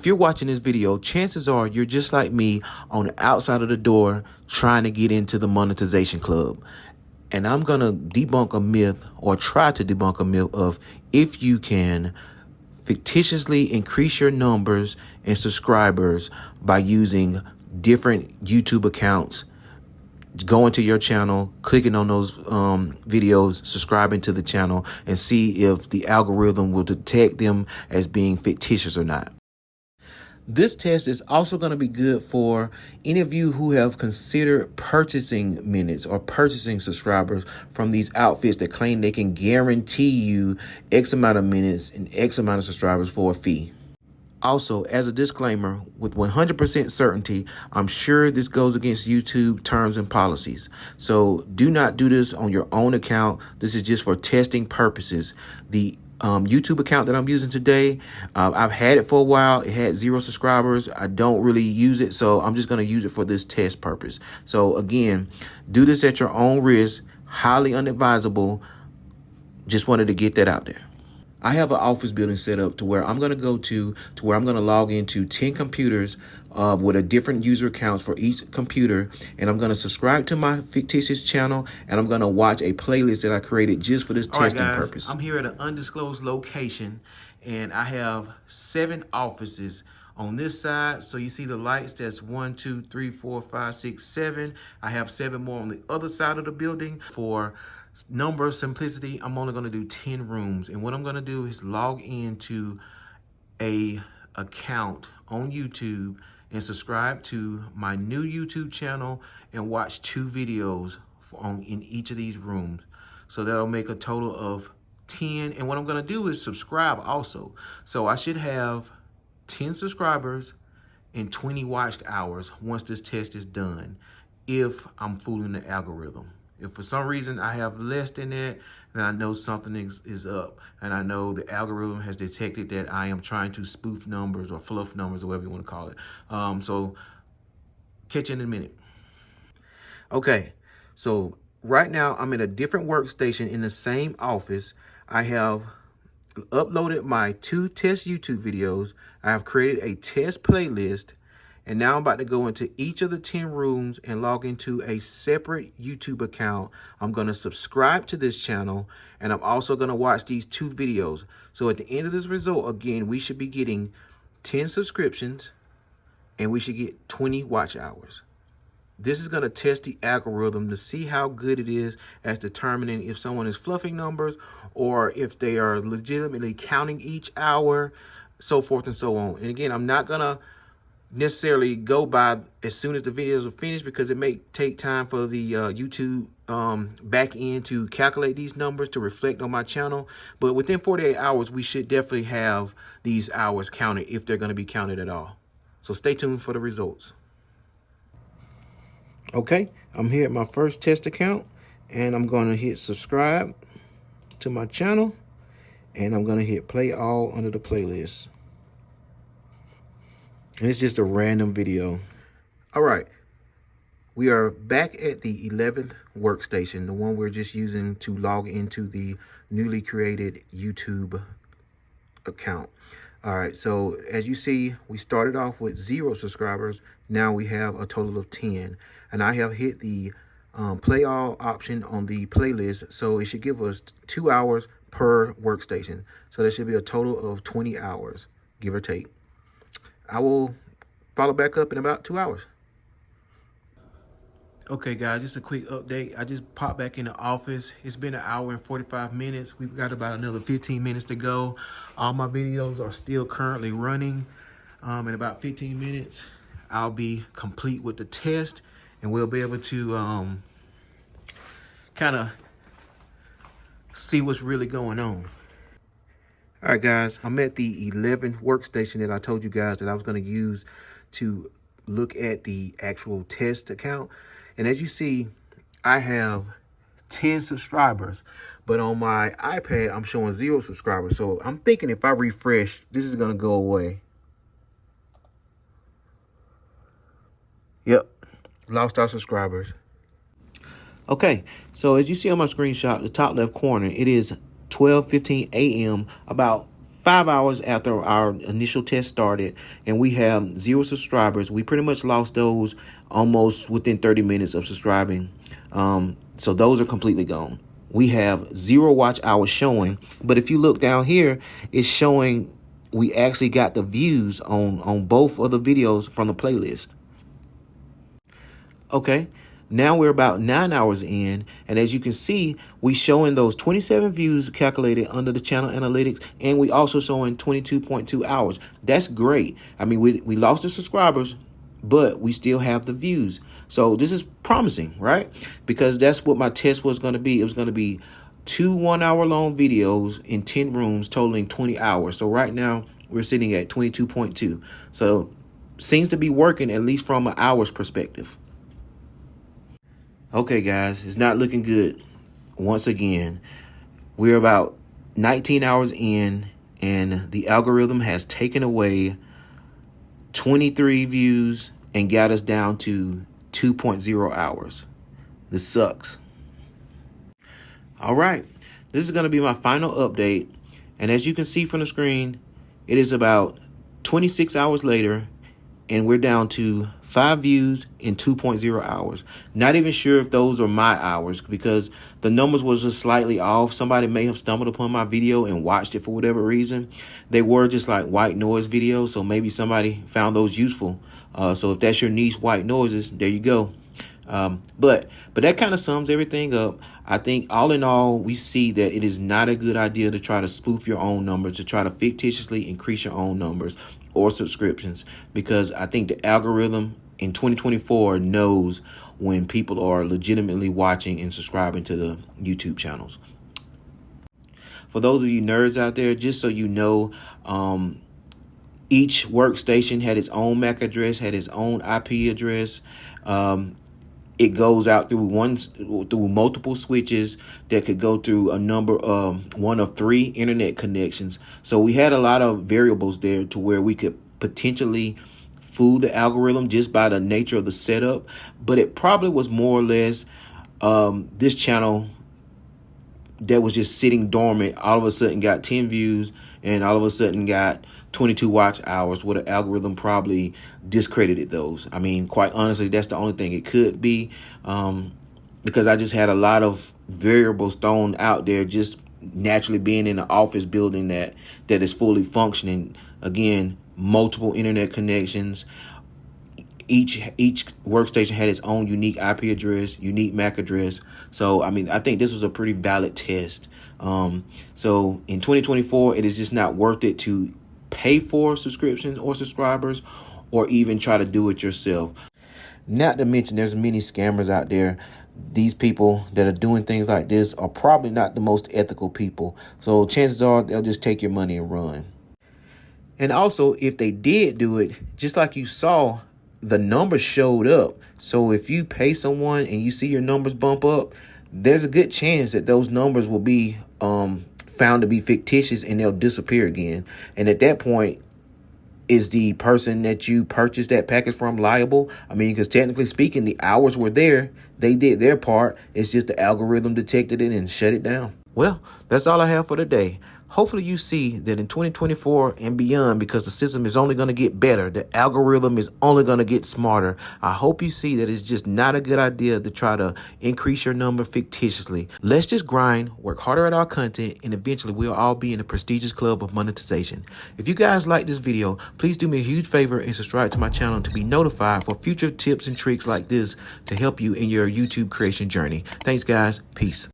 if you're watching this video, chances are you're just like me on the outside of the door trying to get into the monetization club. And I'm going to debunk a myth, or try to debunk a myth, of if you can fictitiously increase your numbers and subscribers by using different YouTube accounts, going to your channel, clicking on those videos, subscribing to the channel, and see if the algorithm will detect them as being fictitious or not. This test is also going to be good for any of you who have considered purchasing minutes or purchasing subscribers from these outfits that claim they can guarantee you X amount of minutes and X amount of subscribers for a fee. Also, as a disclaimer, with 100% certainty, I'm sure this goes against YouTube terms and policies. So do not do this on your own account. This is just for testing purposes. The YouTube account that I'm using today, I've had it for a while. It had 0 subscribers. I don't really use it, so I'm just going to use it for this test purpose. So again, do this at your own risk. Highly unadvisable. Just wanted to get that out there. I have an office building set up to where I'm going to go to where I'm going to log into 10 computers with a different user accounts for each computer. And I'm going to subscribe to my fictitious channel, and I'm going to watch a playlist that I created just for this testing purpose. I'm here at an undisclosed location, and I have 7 offices on this side. So you see the lights, that's 1, 2, 3, 4, 5, 6, 7. I have 7 more on the other side of the building. For number simplicity, I'm only going to do 10 rooms. And what I'm going to do is log into a account on YouTube and subscribe to my new YouTube channel and watch 2 videos in each of these rooms. So that'll make a total of 10. And what I'm going to do is subscribe also. So I should have 10 subscribers and 20 watched hours once this test is done, if I'm fooling the algorithm. If for some reason I have less than that, then I know something is up. And I know the algorithm has detected that I am trying to spoof numbers or fluff numbers, or whatever you want to call it. So catch you in a minute. Okay, so right now I'm in a different workstation in the same office. I have uploaded my 2 test YouTube videos. I have created a test playlist. And now I'm about to go into each of the 10 rooms and log into a separate YouTube account. I'm going to subscribe to this channel, and I'm also going to watch these 2 videos. So at the end of this result, again, we should be getting 10 subscriptions, and we should get 20 watch hours. This is going to test the algorithm to see how good it is at determining if someone is fluffing numbers or if they are legitimately counting each hour, so forth and so on. And again, I'm not going to necessarily go by as soon as the videos are finished, because it may take time for the YouTube back end to calculate these numbers to reflect on my channel. But within 48 hours, we should definitely have these hours counted, if they're going to be counted at all. So stay tuned for the results. Okay, I'm here at my first test account, and I'm going to hit subscribe to my channel, and I'm going to hit play all under the playlist. And it's just a random video. All right, we are back at the 11th workstation, the one we're just using to log into the newly created YouTube account. All right, so as you see, we started off with 0 subscribers. Now we have a total of 10. And I have hit the play all option on the playlist. So it should give us 2 hours per workstation. So there should be a total of 20 hours, give or take. I will follow back up in about 2 hours. Okay, guys, just a quick update. I just popped back in the office. It's been 1 hour and 45 minutes. We've got about another 15 minutes to go. All my videos are still currently running. In about 15 minutes, I'll be complete with the test, and we'll be able to kind of see what's really going on. All right, guys, I'm at the 11th workstation that I told you guys that I was going to use to look at the actual test account. And as you see, I have 10 subscribers, but on my iPad, I'm showing 0 subscribers. So I'm thinking if I refresh, this is going to go away. Yep, lost our subscribers. Okay, so as you see on my screenshot, the top left corner, it is 12:15 a.m., about 5 hours after our initial test started, and we have 0 subscribers. We pretty much lost those almost within 30 minutes of subscribing. So those are completely gone. We have 0 watch hours showing, but if you look down here, it's showing we actually got the views on both of the videos from the playlist. Okay, now we're about 9 hours in, and as you can see, we showing those 27 views calculated under the channel analytics, and we also showing 22.2 hours. That's great. I mean, we lost the subscribers, but we still have the views. So this is promising, right? Because that's what my test was going to be. It was going to be 2 1-hour-long videos in 10 rooms totaling 20 hours. So right now we're sitting at 22.2. So seems to be working, at least from an hour's perspective. Okay, guys, it's not looking good. Once again, we're about 19 hours in, and the algorithm has taken away 23 views and got us down to 2.0 hours. This sucks. All right, this is going to be my final update. And as you can see from the screen, it is about 26 hours later, and we're down to 5 views in 2.0 hours. Not even sure if those are my hours, because the numbers was just slightly off. Somebody may have stumbled upon my video and watched it for whatever reason. They were just like white noise videos, so maybe somebody found those useful. So if that's your niche, white noises, there you go. But that kind of sums everything up. I think all in all, we see that it is not a good idea to try to spoof your own numbers, to try to fictitiously increase your own numbers or subscriptions, because I think the algorithm in 2024 knows when people are legitimately watching and subscribing to the YouTube channels. For those of you nerds out there, just so you know, each workstation had its own MAC address, had its own IP address. It goes out through multiple switches that could go through a number of one of 3 internet connections. So we had a lot of variables there to where we could potentially fool the algorithm just by the nature of the setup. But it probably was more or less this channel that was just sitting dormant all of a sudden got 10 views and all of a sudden got 22 watch hours, where the algorithm probably discredited those. I mean, quite honestly, that's the only thing it could be, because I just had a lot of variables thrown out there, just naturally being in an office building that is fully functioning. Again, multiple internet connections. Each workstation had its own unique IP address, unique MAC address. So, I mean, I think this was a pretty valid test. So in 2024, it is just not worth it to pay for subscriptions or subscribers, or even try to do it yourself. Not to mention there's many scammers out there. These people that are doing things like this are probably not the most ethical people. So chances are they'll just take your money and run. And also, if they did do it, just like you saw, the numbers showed up. So if you pay someone and you see your numbers bump up, there's a good chance that those numbers will be found to be fictitious and they'll disappear again. And at that point, is the person that you purchased that package from liable? I mean, because technically speaking, the hours were there. They did their part. It's just the algorithm detected it and shut it down. Well, that's all I have for today. Hopefully you see that in 2024 and beyond, because the system is only going to get better, the algorithm is only going to get smarter. I hope you see that it's just not a good idea to try to increase your number fictitiously. Let's just grind, work harder at our content, and eventually we'll all be in a prestigious club of monetization. If you guys like this video, please do me a huge favor and subscribe to my channel to be notified for future tips and tricks like this to help you in your YouTube creation journey. Thanks, guys. Peace.